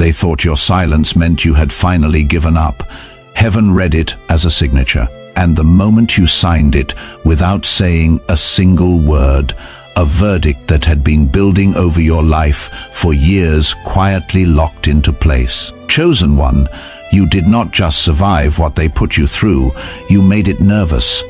They thought your silence meant you had finally given up. Heaven read it as a signature, and the moment you signed it, without saying a single word, a verdict that had been building over your life for years quietly locked into place. Chosen one, you did not just survive what they put you through, you made it nervous.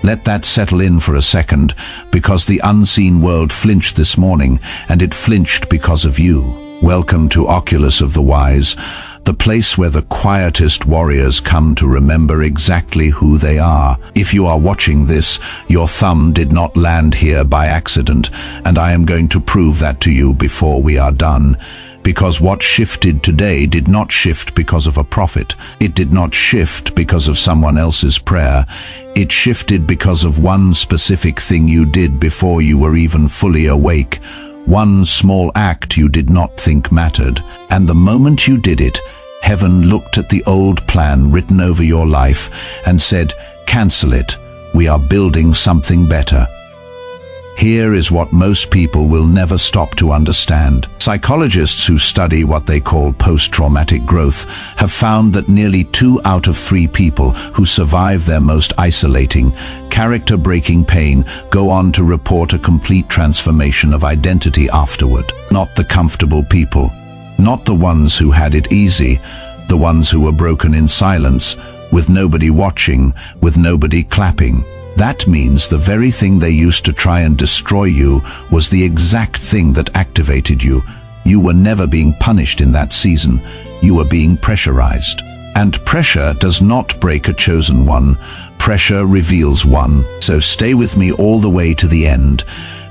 Let that settle in for a second, because the unseen world flinched this morning, and it flinched because of you. Welcome to Oculus of the Wise, the place where the quietest warriors come to remember exactly who they are. If you are watching this, your thumb did not land here by accident, and I am going to prove that to you before we are done. Because what shifted today did not shift because of a prophet. It did not shift because of someone else's prayer. It shifted because of one specific thing you did before you were even fully awake. One small act you did not think mattered. And the moment you did it, heaven looked at the old plan written over your life and said, "Cancel it. We are building something better." Here is what most people will never stop to understand. Psychologists who study what they call post-traumatic growth have found that nearly 2 out of 3 people who survive their most isolating, character-breaking pain go on to report a complete transformation of identity afterward. Not the comfortable people, not the ones who had it easy, the ones who were broken in silence, with nobody watching, with nobody clapping. That means the very thing they used to try and destroy you was the exact thing that activated you. You were never being punished in that season. You were being pressurized. And pressure does not break a chosen one. Pressure reveals one. So stay with me all the way to the end,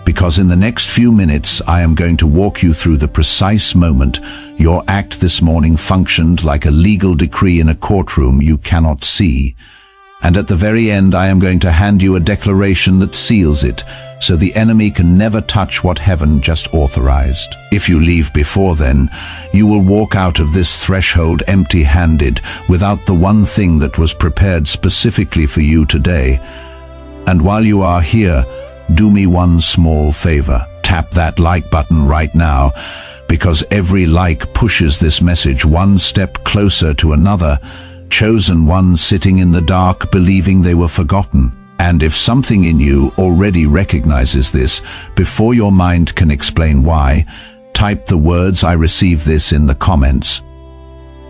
because in the next few minutes I am going to walk you through the precise moment your act this morning functioned like a legal decree in a courtroom you cannot see. And at the very end, I am going to hand you a declaration that seals it, so the enemy can never touch what heaven just authorized. If you leave before then, you will walk out of this threshold empty-handed, without the one thing that was prepared specifically for you today. And while you are here, do me one small favor. Tap that like button right now, because every like pushes this message one step closer to another. Chosen ones sitting in the dark believing they were forgotten. And if something in you already recognizes this, before your mind can explain why, type the words "I receive this" in the comments.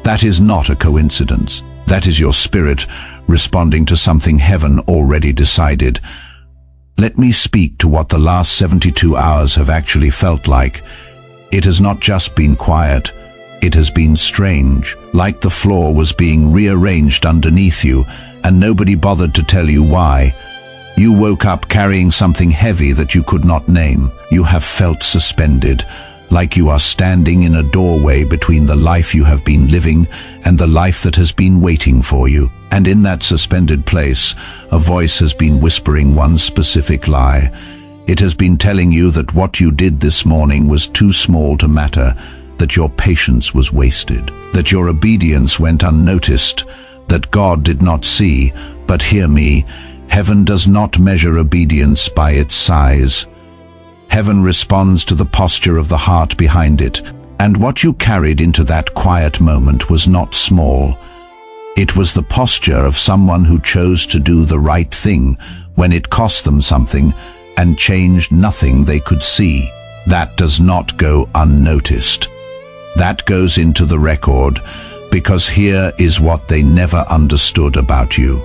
That is not a coincidence. That is your spirit responding to something heaven already decided. Let me speak to what the last 72 hours have actually felt like. It has not just been quiet. It has been strange, like the floor was being rearranged underneath you, and nobody bothered to tell you why. You woke up carrying something heavy that you could not name. You have felt suspended, like you are standing in a doorway between the life you have been living and the life that has been waiting for you. And in that suspended place, a voice has been whispering one specific lie. It has been telling you that what you did this morning was too small to matter, that your patience was wasted, that your obedience went unnoticed, that God did not see. But hear me, heaven does not measure obedience by its size. Heaven responds to the posture of the heart behind it, and what you carried into that quiet moment was not small. It was the posture of someone who chose to do the right thing when it cost them something and changed nothing they could see. That does not go unnoticed. That goes into the record, because here is what they never understood about you.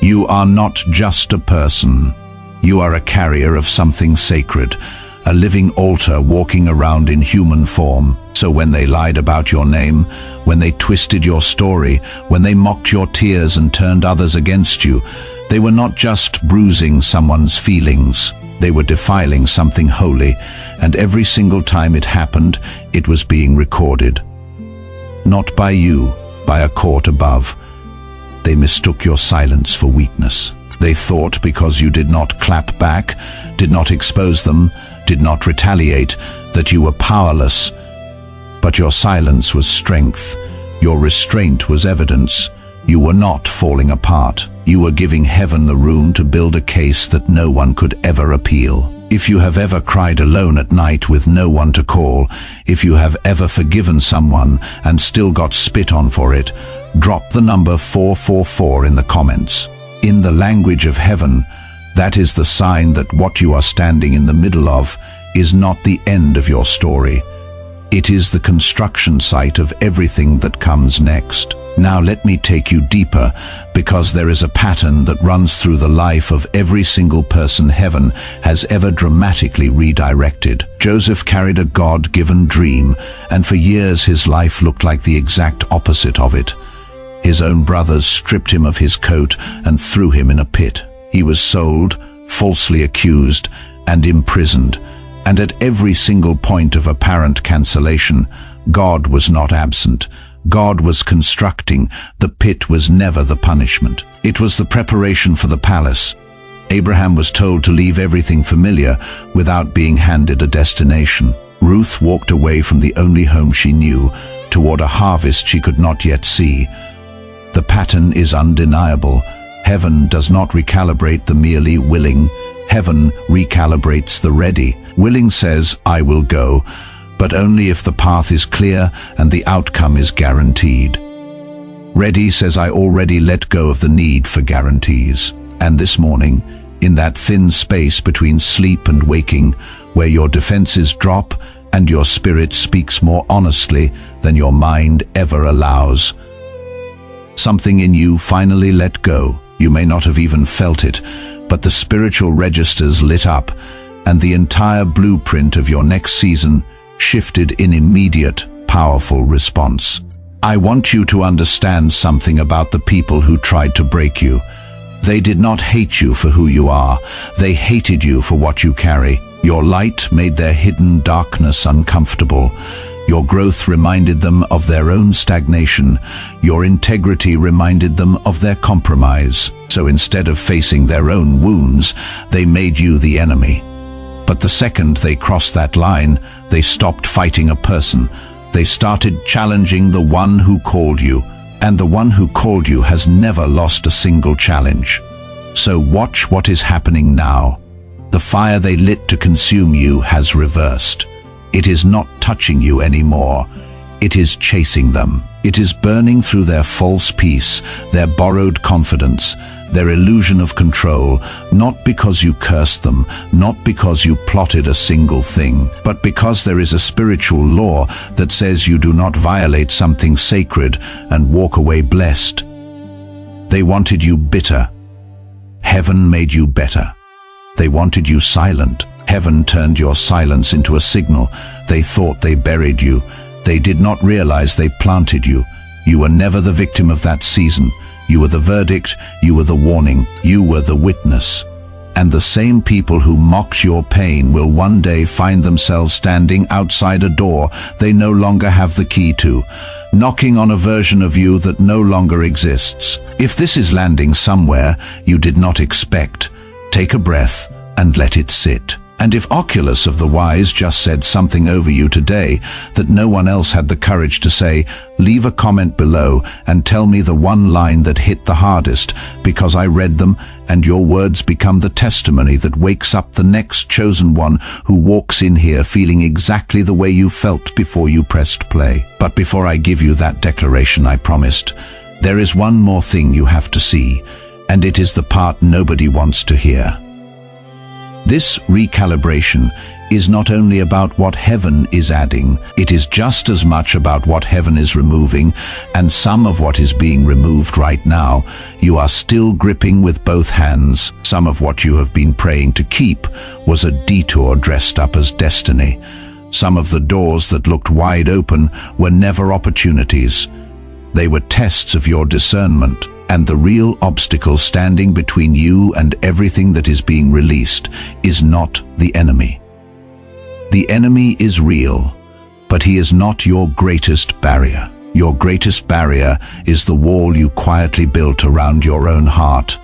You are not just a person. You are a carrier of something sacred, a living altar walking around in human form. So when they lied about your name, when they twisted your story, when they mocked your tears and turned others against you, they were not just bruising someone's feelings. They were defiling something holy, and every single time it happened, it was being recorded. Not by you, by a court above. They mistook your silence for weakness. They thought because you did not clap back, did not expose them, did not retaliate, that you were powerless. But your silence was strength. Your restraint was evidence. You were not falling apart. You were giving heaven the room to build a case that no one could ever appeal. If you have ever cried alone at night with no one to call, if you have ever forgiven someone and still got spit on for it, drop the number 444 in the comments. In the language of heaven, that is the sign that what you are standing in the middle of is not the end of your story. It is the construction site of everything that comes next. Now let me take you deeper, because there is a pattern that runs through the life of every single person heaven has ever dramatically redirected. Joseph carried a God-given dream, and for years his life looked like the exact opposite of it. His own brothers stripped him of his coat and threw him in a pit. He was sold, falsely accused, and imprisoned. And at every single point of apparent cancellation, God was not absent. God was constructing. The pit was never the punishment. It was the preparation for the palace. Abraham was told to leave everything familiar without being handed a destination. Ruth walked away from the only home she knew toward a harvest she could not yet see. The pattern is undeniable. Heaven does not recalibrate the merely willing. Heaven recalibrates the ready. Willing says, I will go, but only if the path is clear and the outcome is guaranteed. Ready says, I already let go of the need for guarantees. And this morning, in that thin space between sleep and waking, where your defenses drop and your spirit speaks more honestly than your mind ever allows, something in you finally let go. You may not have even felt it, but the spiritual registers lit up, and the entire blueprint of your next season shifted in immediate, powerful response. I want you to understand something about the people who tried to break you. They did not hate you for who you are. They hated you for what you carry. Your light made their hidden darkness uncomfortable. Your growth reminded them of their own stagnation. Your integrity reminded them of their compromise. So instead of facing their own wounds, they made you the enemy. But the second they crossed that line, they stopped fighting a person. They started challenging the one who called you. And the one who called you has never lost a single challenge. So watch what is happening now. The fire they lit to consume you has reversed. It is not touching you anymore. It is chasing them. It is burning through their false peace, their borrowed confidence, their illusion of control, not because you cursed them, not because you plotted a single thing, but because there is a spiritual law that says you do not violate something sacred and walk away blessed. They wanted you bitter. Heaven made you better. They wanted you silent. Heaven turned your silence into a signal. They thought they buried you. They did not realize they planted you. You were never the victim of that season. You were the verdict, you were the warning, you were the witness. And the same people who mocked your pain will one day find themselves standing outside a door they no longer have the key to, knocking on a version of you that no longer exists. If this is landing somewhere you did not expect, take a breath and let it sit. And if Oculus of the wise just said something over you today that no one else had the courage to say, leave a comment below and tell me the one line that hit the hardest, because I read them and your words become the testimony that wakes up the next chosen one who walks in here feeling exactly the way you felt before you pressed play. But before I give you that declaration I promised, there is one more thing you have to see, and it is the part nobody wants to hear. This recalibration is not only about what heaven is adding, it is just as much about what heaven is removing, and some of what is being removed right now, you are still gripping with both hands. Some of what you have been praying to keep was a detour dressed up as destiny. Some of the doors that looked wide open were never opportunities. They were tests of your discernment. And the real obstacle standing between you and everything that is being released is not the enemy. The enemy is real, but he is not your greatest barrier. Your greatest barrier is the wall you quietly built around your own heart,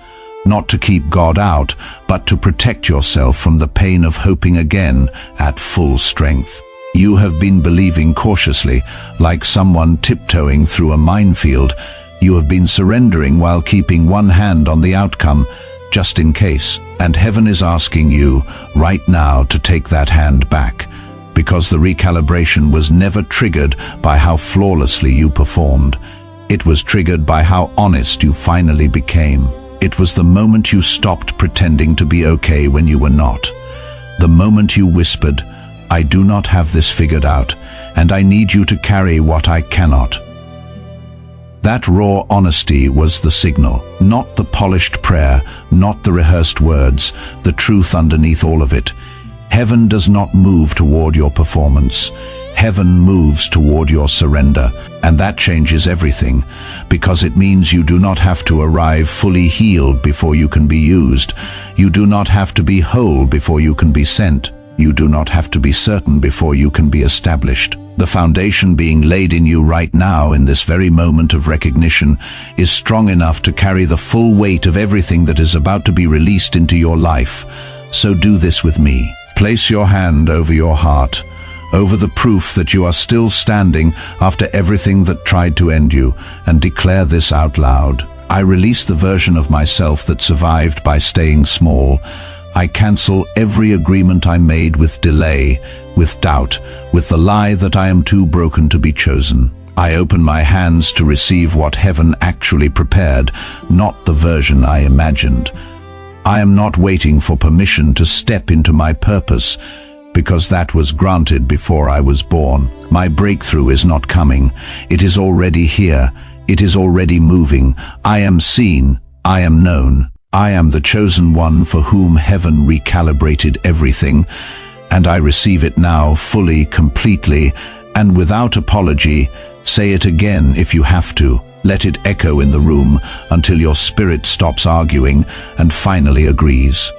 not to keep God out, but to protect yourself from the pain of hoping again at full strength. You have been believing cautiously, like someone tiptoeing through a minefield. You have been surrendering while keeping one hand on the outcome, just in case. And heaven is asking you right now to take that hand back, because the recalibration was never triggered by how flawlessly you performed. It was triggered by how honest you finally became. It was the moment you stopped pretending to be okay when you were not. The moment you whispered, "I do not have this figured out, and I need you to carry what I cannot." That raw honesty was the signal, not the polished prayer, not the rehearsed words, the truth underneath all of it. Heaven does not move toward your performance. Heaven moves toward your surrender, and that changes everything, because it means you do not have to arrive fully healed before you can be used. You do not have to be whole before you can be sent. You do not have to be certain before you can be established. The foundation being laid in you right now, in this very moment of recognition, is strong enough to carry the full weight of everything that is about to be released into your life. So do this with me. Place your hand over your heart, over the proof that you are still standing after everything that tried to end you, and declare this out loud. I release the version of myself that survived by staying small. I cancel every agreement I made with delay, with doubt, with the lie that I am too broken to be chosen. I open my hands to receive what heaven actually prepared, not the version I imagined. I am not waiting for permission to step into my purpose, because that was granted before I was born. My breakthrough is not coming. It is already here. It is already moving. I am seen. I am known. I am the chosen one for whom heaven recalibrated everything, and I receive it now fully, completely, and without apology. Say it again if you have to. Let it echo in the room until your spirit stops arguing and finally agrees.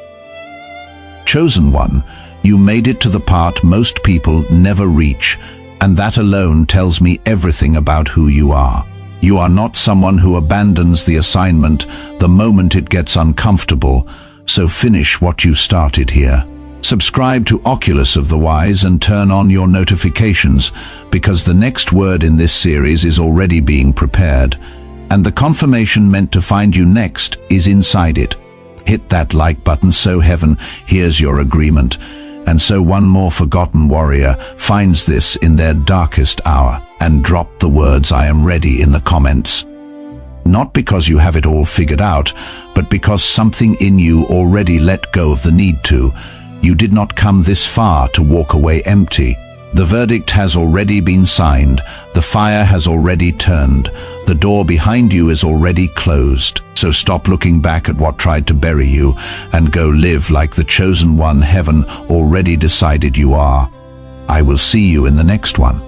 Chosen one, you made it to the part most people never reach, and that alone tells me everything about who you are. You are not someone who abandons the assignment the moment it gets uncomfortable, so finish what you started here. Subscribe to Oculus of the Wise and turn on your notifications, because the next word in this series is already being prepared, and the confirmation meant to find you next is inside it. Hit that like button so heaven hears your agreement, and so one more forgotten warrior finds this in their darkest hour, and drop the words "I am ready" in the comments. Not because you have it all figured out, but because something in you already let go of the need to. You did not come this far to walk away empty. The verdict has already been signed. The fire has already turned. The door behind you is already closed. So stop looking back at what tried to bury you and go live like the chosen one heaven already decided you are. I will see you in the next one.